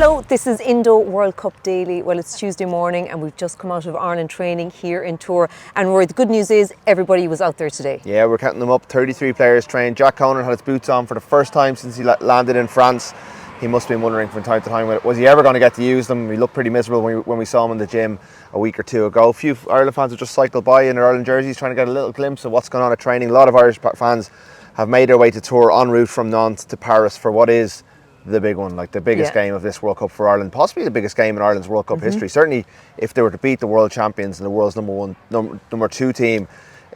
Hello, this is Indo World Cup Daily. Well, it's Tuesday morning and we've just come out of Ireland training here in Tour. And Rory, the good news is everybody was out there today. Yeah, we're counting them up. 33 players trained. Jack Conan had his boots on for the first time since he landed in France. He must have been wondering from time to time, was he ever going to get to use them? He looked pretty miserable when we saw him in the gym a week or two ago. A few Ireland fans have just cycled by in their Ireland jerseys trying to get a little glimpse of what's going on at training. A lot of Irish fans have made their way to Tour en route from Nantes to Paris for what is the big one, like the biggest game of this World Cup for Ireland, possibly the biggest game in Ireland's World Cup history. Certainly if they were to beat the world champions and the world's number two team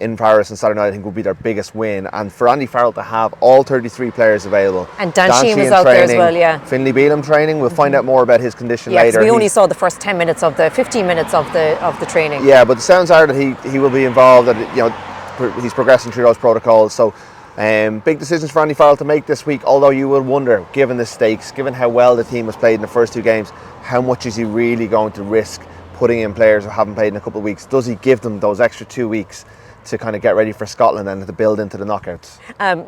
in Paris on Saturday night, I think would be their biggest win. And for Andy Farrell to have all 33 players available. And Dan Sheehan was out there as well, yeah. Finlay Bealham training, we'll find out more about his condition later. We only saw the first 10 minutes of the 15 minutes of the training. Yeah, but the sounds are that he will be involved, that he's progressing through those protocols. So big decisions for Andy Farrell to make this week, although you will wonder, given the stakes, given how well the team has played in the first two games, how much is he really going to risk putting in players who haven't played in a couple of weeks? Does he give them those extra 2 weeks to kind of get ready for Scotland and to build into the knockouts?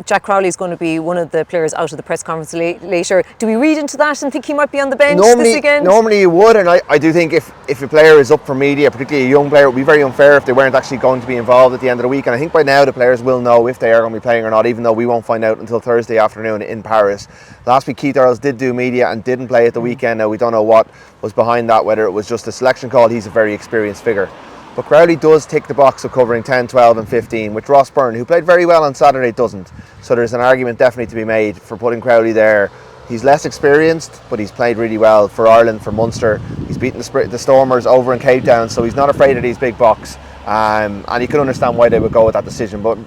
Jack Crowley is going to be one of the players out of the press conference later. Do we read into that and think he might be on the bench this weekend? Normally you would, and I do think if a player is up for media, particularly a young player, it would be very unfair if they weren't actually going to be involved at the end of the week. And I think by now the players will know if they are going to be playing or not, even though we won't find out until Thursday afternoon in Paris. Last week Keith Earls did do media and didn't play at the weekend. Now we don't know what was behind that, whether it was just a selection call. He's a very experienced figure. But Crowley does tick the box of covering 10, 12 and 15, which Ross Byrne, who played very well on Saturday, doesn't. So there's an argument definitely to be made for putting Crowley there. He's less experienced, but he's played really well for Ireland, for Munster. He's beaten the Stormers over in Cape Town, so he's not afraid of these big bucks. And you can understand why they would go with that decision. But,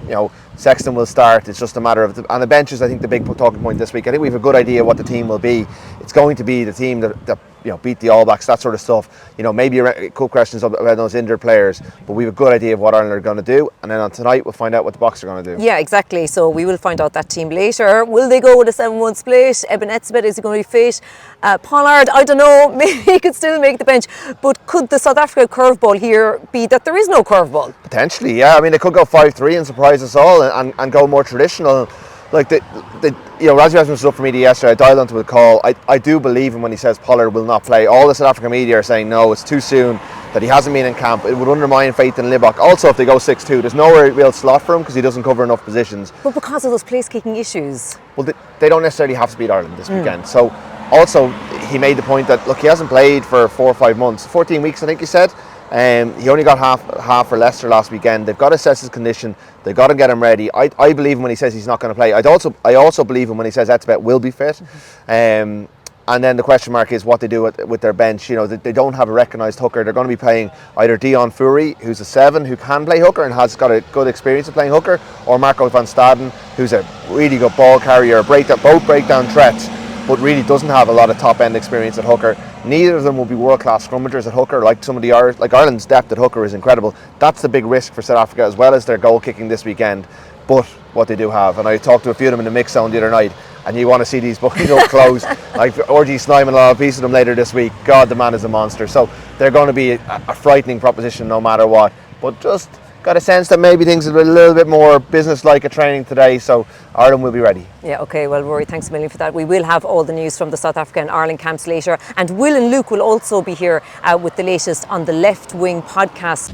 Sexton will start. It's just a matter of... And the bench is, I think, the big talking point this week. I think we have a good idea what the team will be. It's going to be the team that beat the All Blacks, that sort of stuff. Maybe a couple questions about those injured players, but we have a good idea of what Ireland are going to do. And then on tonight, we'll find out what the Boks are going to do. Yeah, exactly. So we will find out that team later. Will they go with a 7-1 split? Eben Etzebeth, is he going to be fit? Pollard, I don't know. Maybe he could still make the bench. But could the South Africa curveball here be that there is no curveball? Potentially, yeah. I mean, they could go 5-3 and surprise us all and go more traditional. Like Rassie Rasmussen was up for media yesterday. I dialed onto a call. I do believe him when he says Pollard will not play. All the South African media are saying no, it's too soon, that he hasn't been in camp. It would undermine faith in Libbok. Also, if they go 6-2, there's nowhere real slot for him because he doesn't cover enough positions. But because of those place-kicking issions. Well, they don't necessarily have to beat Ireland this weekend. So also, he made the point that, look, he hasn't played for 4 or 5 months. 14 weeks, I think he said. He only got half for Leicester last weekend. They've got to assess his condition. They've got to get him ready. I believe him when he says he's not going to play. I also believe him when he says Etzebeth will be fit. And then the question mark is what they do with their bench. They don't have a recognised hooker. They're going to be playing either Dion Fourie, who's a 7 who can play hooker and has got a good experience of playing hooker, or Marco van Staden, who's a really good ball carrier, both breakdown threats, but really doesn't have a lot of top end experience at hooker. Neither of them will be world-class scrummagers at hooker, like some of the Ireland's depth at hooker is incredible. That's the big risk for South Africa, as well as their goal kicking this weekend. But what they do have, and I talked to a few of them in the mix zone the other night, and you want to see these boys up close. Like RG Snyman, I'll have a piece of them later this week. God, the man is a monster. So they're going to be a frightening proposition no matter what. But just got a sense that maybe things are a little bit more business-like at training today, so Ireland will be ready. Yeah, okay, well, Rory, thanks a million for that. We will have all the news from the South Africa and Ireland camps later, and Will and Luke will also be here with the latest on the Left Wing podcast.